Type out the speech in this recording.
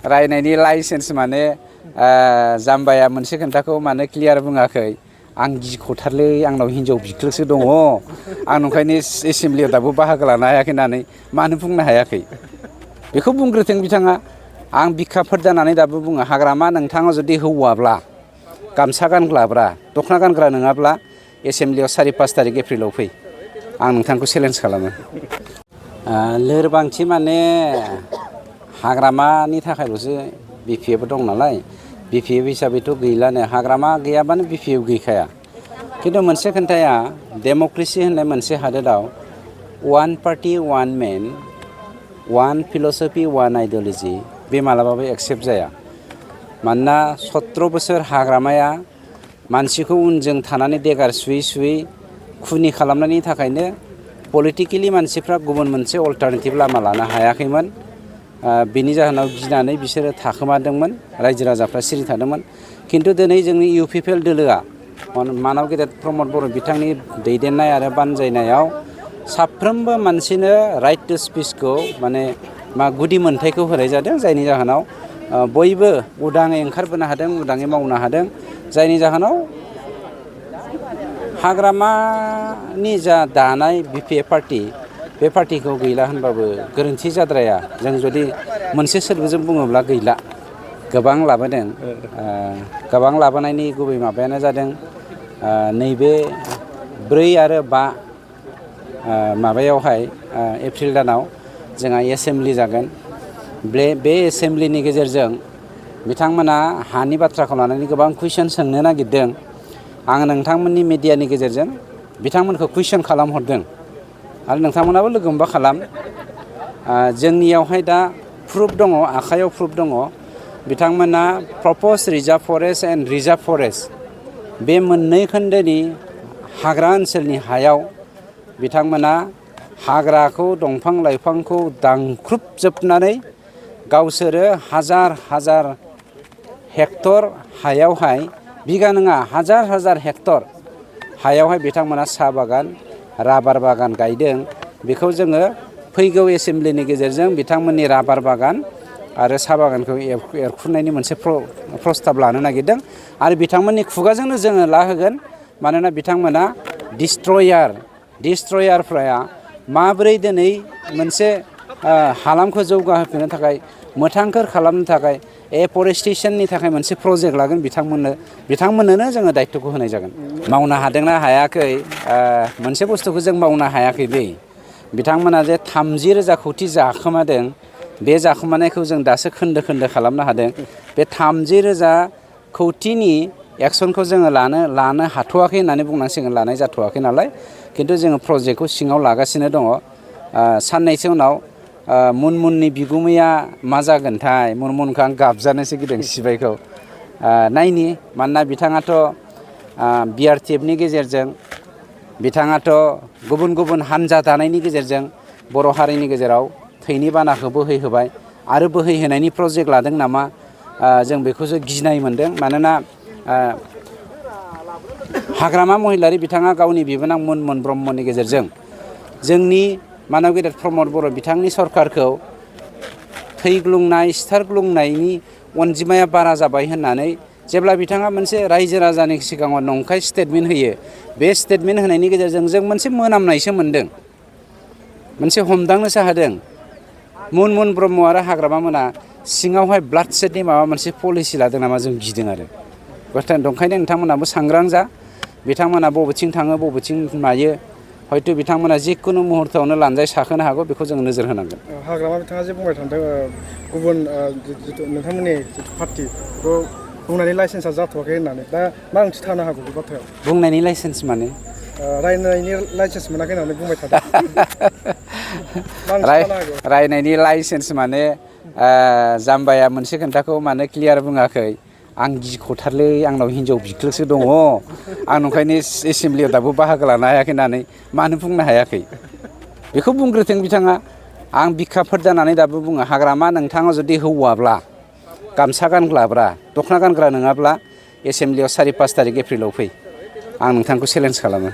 रायनायनि licence माने जाम्बाया मोनसे खोन्थाखौ माने क्लियार बुङाखै आं गिख'थारलै आंनाव हिनजाव बिख्लोसो दङ आं नंखायनो एसेम्ब्लियाव दाबो बाहागो लानो हायाखै होननानै मानो बुंनो हायाखै बेखौ बुंग्रोथों बिथाङा आं बिखाफोर जानानै दाबो बुङो हाग्रामा नोंथाङा जुदि हौवाब्ला गामसा गानग्राब्रा दख'ना गानग्रा नङाब्ला एसेम्ब्लियाव 4-5 थारिख एप्रिलाव फै आं नोंथांखौ चेलेन्ज खालामो लोरबांथि माने हाग्रामानि थाखायल'सो बिपिएफ दं नालाय बिपिएफ हिसाबैथ' गैलानो हाग्रामा गैयाबानो बिपिएफ गैखाया खिन्थु मोनसे खोन्थाया डेम'क्रेसि होननाय मोनसे हादोराव वान पार्टि वान मेन वान फिल'सफि वान आइडिय'ल'जि बे मालाबाबो एक्सेप्ट जाया मानोना 17 बोसोर हाग्रामाया मानसिखौ उनजों थानानै देगार सुयै खुनि खालामनायनि थाखायनो पलिटिकेलि मानसिफ्रा गुबुन मोनसे अल्टारनेटिभ लामा लानो हायाखैमोन बिनि जाहोनाव गिनानै बिसोरो थाखोमादोंमोन रायजो राजाफ्रा सिरि थादोंमोन खिन्थु दिनै जोंनि इउपिपिएल दोलोआ मानव गेदेर प्रमद बर' बिथांनि दैदेननाय आरो बानजायनायाव साफ्रोमबो मानसिनो राइट टु स्पिचखौ माने गुदि मोन्थायखौ होनाय जादों जायनि जाहोनाव बयबो उदाङै ओंखारबोनो हादों उदाङै मावनो हादों जायनि जाहोनाव हाग्रामानि जा दानाय बिपिएफ पार्टि बे पार्टिखौ गैला होनबाबो गोरोन्थि जाद्राया जों जुदि मोनसे सोदोबजों बुङोब्ला गैला गोबां लाबोदों गोबां लाबोनायनि गुबै माबायानो जादों नैबे 4 आरो 5 माबायावहाय एप्रिल दानाव जोंहा एसेम्ब्लि जागोन बे एसेम्ब्लिनि गेजेरजों बिथांमोना हानि बाथ्राखौ लानानै गोबां कुइसन सोंनो नागिरदों आं नोंथांमोननि मिडियानि गेजेरजों बिथांमोनखौ कुइसन खालामहरदों आरो नोंथांमोनाबो लोगो हमबा खालाम जोंनियावहाय दा प्रुफ दङ आखायाव प्रुफ दङ बिथांमोना प्रप'ज reserve forest and reserve forest बे मोननै खोन्दोनि हाग्रा ओनसोलनि हायाव बिथांमोना हाग्राखौ दंफां लाइफांखौ दानख्रुबजोबनानै गावसोरो हाजार हेक्टर हायावहाय बिगा नङा हाजार हेक्टर हायावहाय बिथांमोना साहा बागान राबार बागान गायदों बेखौ जोङो फैगौ एसेम्ब्लिनि गेजेरजों बिथांमोननि राबार बागान आरो साहा बागानखौ एरखुनायनि मोनसे प्रस्ताब लानो नागिरदों आरो बिथांमोननि खुगाजोंनो जोङो लाहोगोन मानोना बिथांमोना डिस्ट्रयारफ्रा माबोरै दिनै मोनसे हालामखौ जौगाहोफिननो थाखाय मोथांखोर खालामनो थाखाय एफरेस्टेसननि थाखाय मोनसे प्रजेक्ट लागोन बिथांमोननोनो जोङो दायित्वखौ होनाय जागोन मावनो हादोंना हायाखै मोनसे बुस्थुखौ जों मावनो हायाखैलै बिथांमोना जे 30,000 कौटि जाखोमादों बे जाखोमानायखौ जों दासो खोन्दो खालामनो हादों बे 30,000 कौटिनि एक्सनखौ जोङो लानो हाथ'वाखै होननानै बुंनांसिगोन लानाय जाथ'वाखै नालाय खिन्थु जोङो प्रजेक्टखौ सिङाव लागासिनो दङ साननैसो उनाव मुनमुननि बिगुमैया मा जागोनथाय मुनमुनखौ आं गाबजानोसो गिदों सिबायखौ नायनि मानोना बिथाङाथ' बिआरटिएफनि गेजेरजों बिथाङाथ' गुबुन हान्जा दानायनि गेजेरजों बर' हारिनि गेजेराव थैनि बानाखौ बोहैहोबाय आरो बोहैहोनायनि प्रजेक्ट लादों नामा जों बेखौसो गिनाय मोनदों मानोना हाग्रामा महिलारि बिथाङा गावनि बिबोनां मुनमुन ब्रह्मनि गेजेरजों जोंनि मानव गेदेर प्रमद बर' बिथांनि सरकारखौ थैग्लुंनाय सिथारग्लुंनायनि अनजिमाया बारा जाबाय होननानै जेब्ला बिथाङा मोनसे रायजो राजानि सिगाङाव नंखाय स्टेटमेन्ट होयो बे स्टेटमेन्ट होनायनि गेजेरजों जों मोनसे मोनामनायसो मोनदों मोनसे हमदांनोसो हादों मुनमुन ब्रह्म आरो हाग्रामा मोना सिङावहाय ब्लाड सेडनि माबा मोनसे पलिसि लादों नामा जों गिदों आरो ओंखायनो नोंथांमोनाबो सांग्रां जा बिथांमोना बबेथिं थाङो बबेथिं मायो हयथ' बिथांमोना जिखुनु मुहुर्तआवनो लानजाय साखोनो हागौ बेखौ जों नोजोर होनांगोन हाग्रामा बिथाङा जे बुंबाय थादों गुबुन नोंथांमोननि जिथु पार्टि बेखौ बुंनायनि लाइसेन्सआ जाथ'वाखै होननानै दा मा ओंथि थानो हागौ बे बाथ्रायाव बुंनायनि लाइसेन्स माने रायनायनि लाइसेन्स मोनाखै होननानै बुंबाय थादों रायनायनि लाइसेन्स माने जाम्बाया मोनसे खोन्थाखौ मानो क्लियार बुङाखै आं गिख'थारलै आंनाव हिनजाव बिख्लोसो दङ आं नंखायनो एसेम्ब्लियाव दाबो बाहागो लानो हायाखै होननानै मानो बुंनो हायाखै बेखौ बुंग्रोथों बिथाङा आं बिखाफोर जानानै दाबो बुङो हाग्रामा नोंथाङा जुदि हौवाब्ला गामसा गानग्राब्रा दख'ना गानग्रा नङाब्ला एसेम्ब्लियाव 4-5 थारिख एप्रिलाव फै आं नोंथांखौ चेलेन्ज खालामो